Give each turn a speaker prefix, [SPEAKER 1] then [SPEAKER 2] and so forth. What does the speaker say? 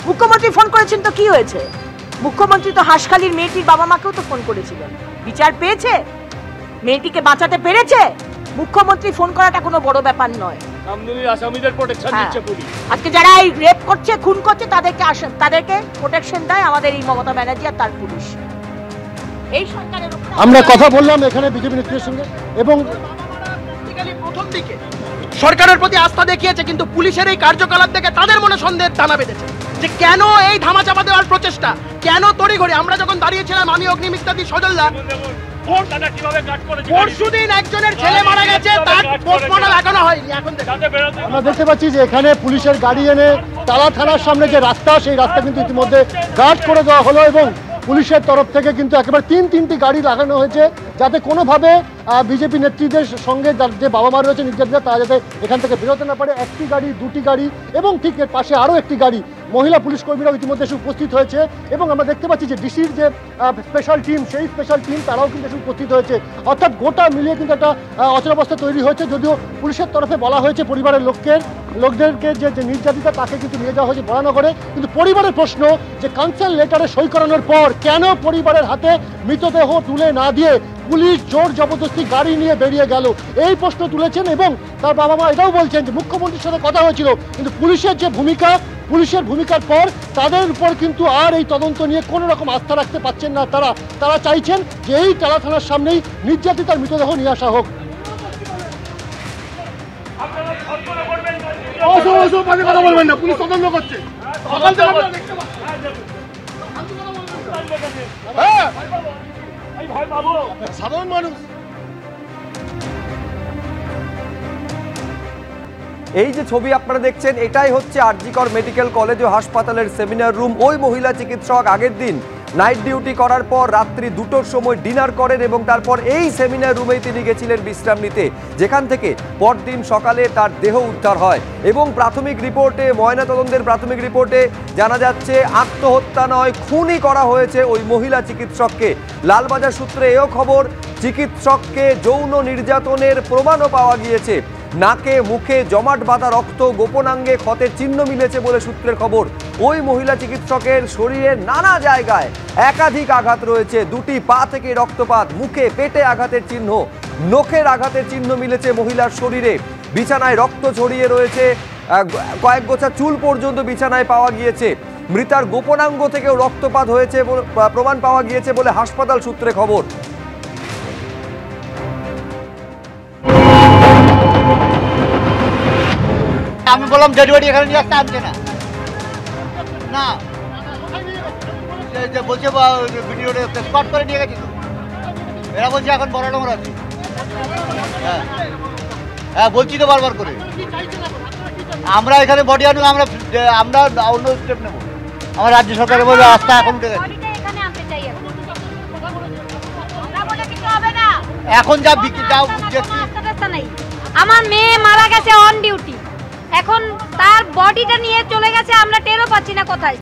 [SPEAKER 1] মুখ্যমন্ত্রী ফোন করেছেন তো কি হয়েছে? মুখ্যমন্ত্রী তো হাসখালির মেয়েটির বাবা মাকেও তো ফোন করেছিলেন। বিচার পেয়েছে? মেয়েটিকে বাঁচাতে পেরেছে? মুখ্যমন্ত্রী ফোন করাটা কোনো বড় ব্যাপার নয়।
[SPEAKER 2] আসামিদের প্রোটেকশন দিচ্ছে পুলিশ।
[SPEAKER 1] আজকে যারা এই রেপ করছে, খুন করছে, তাদেরকে প্রোটেকশন দেয় আমাদের এই মমতা ব্যানার্জি আর তার পুলিশ। এই সরকারের
[SPEAKER 3] আমরা কথা বললাম এখানে বিজেপি নেতৃত্বের সঙ্গে, এবং
[SPEAKER 4] প্রথম দিকে সরকারের প্রতি আস্থা দেখিয়েছে, কিন্তু পুলিশের এই কার্যকলাপ থেকে তাদের মনে সন্দেহের দানা বেঁধেছে যে কেন এই ধামাচাপা দেওয়ার প্রচেষ্টা, কেন তড়িঘড়ি। আমরা যখন দাঁড়িয়েছিলাম, আমি অগ্নিমিত্রাদি সজলদা, পরশুদিন একজনের ছেলে মারা গেছে, তার পোস্টমর্টম এখনো হয়নি। এখন
[SPEAKER 3] আমরা দেখতে পাচ্ছি যে এখানে পুলিশের গাড়ি এনে তালা থানার সামনে যে রাস্তা, সেই রাস্তা কিন্তু ইতিমধ্যে গার্ড করে দেওয়া হলো, এবং পুলিশের তরফ থেকে কিন্তু একেবারে তিনটি গাড়ি লাগানো হয়েছে, যাতে কোনোভাবে বিজেপি নেত্রীদের সঙ্গে যে বাবা মা রয়েছে নির্যাতিতা, তারা যাতে এখান থেকে বেরোতে না পারে। একটি গাড়ি, দুটি গাড়ি, এবং ঠিক এর পাশে আরও একটি গাড়ি, মহিলা পুলিশ কর্মীরাও ইতিমধ্যে এসে উপস্থিত হয়েছে। এবং আমরা দেখতে পাচ্ছি যে ডিসির যে স্পেশাল টিম, সেই স্পেশাল টিম তারাও কিন্তু এসে উপস্থিত হয়েছে। অর্থাৎ গোটা মিলিয়ে কিন্তু একটা অচলাবস্থা তৈরি হয়েছে। যদিও পুলিশের তরফে বলা হয়েছে পরিবারের লোকদেরকে যে নির্যাতিতা, তাকে কিন্তু নিয়ে যাওয়া হয়েছে বরানগরে। কিন্তু পরিবারের প্রশ্ন যে কাউন্সিল লেটারে সই করানোর পর কেন পরিবারের হাতে মৃতদেহ তুলে না দিয়ে পুলিশ জোর জবরদস্তি গাড়ি নিয়ে বেরিয়ে গেল, এই প্রশ্ন তুলেছেন। এবং তার বাবা মা এটাও বলছেন যে মুখ্যমন্ত্রীর সাথে কথা হয়েছিল, কিন্তু পুলিশের যে ভূমিকা, পুলিশের ভূমিকার পর তাদের উপর কিন্তু আর এই তদন্ত নিয়ে কোনো রকম আস্থা রাখতে পারছেন না তারা চাইছেন যে এই টালা থানার সামনেই নির্যাতিতার মৃতদেহ নিয়ে আসা হোক।
[SPEAKER 2] কথা বলবেন না, পুলিশ তদন্ত করছে। সাধারণ মানুষ
[SPEAKER 5] এই যে ছবি আপনারা দেখছেন, এটাই হচ্ছে আরজিকর মেডিকেল কলেজ ও হাসপাতালের সেমিনার রুম। ওই মহিলা চিকিৎসক আগের দিন নাইট ডিউটি করার পর রাত্রি 2টোর সময় ডিনার করেন, এবং তারপর এই সেমিনার রুমেই তিনি গেছিলেন বিশ্রাম নিতে, যেখান থেকে পরদিন সকালে তার দেহ উদ্ধার হয়। এবং প্রাথমিক রিপোর্টে, ময়নাতদন্তের প্রাথমিক রিপোর্টে জানা যাচ্ছে আত্মহত্যা নয়, খুনই করা হয়েছে ওই মহিলা চিকিৎসককে। লালবাজার সূত্রে এও খবর, চিকিৎসককে যৌন নির্যাতনের প্রমাণও পাওয়া গিয়েছে। নাকে মুখে জমাট বাঁধা রক্ত, গোপনাঙ্গে ক্ষতের চিহ্ন মিলেছে বলে সূত্রের খবর। ওই মহিলা চিকিৎসকের শরীরে নানা জায়গায় একাধিক আঘাত রয়েছে, দুটি পা থেকে রক্তপাত, মুখে পেটে আঘাতের চিহ্ন, নখের আঘাতের চিহ্ন মিলেছে মহিলার শরীরে। বিছানায় রক্ত ছড়িয়ে রয়েছে, কয়েক গোছা চুল পর্যন্ত বিছানায় পাওয়া গিয়েছে। মৃতার গোপনাঙ্গ থেকেও রক্তপাত হয়েছে প্রমাণ পাওয়া গিয়েছে বলে হাসপাতাল সূত্রে খবর।
[SPEAKER 6] আমি বললাম ডেড বডি এখানে নিয়ে আসতে, আনছে না। না বলছে ভিডিওটা স্পট করে নিয়ে গেছি তো, এরা বলছে এখন বড় ডোমর আছে। হ্যাঁ বলছি তো বারবার করে, আমরা এখানে বডি আনুক, আমরা অন্য স্টেপ নেব। আমার রাজ্য সরকারের বলে আস্থা এখন উঠে গেছে। এখন যা
[SPEAKER 7] আমার মেয়ে মারা গেছে অন ডিউটি, এখন তার বডিটা নিয়ে চলে গেছে, আমরা টেরও পাচ্ছি না কোথায়।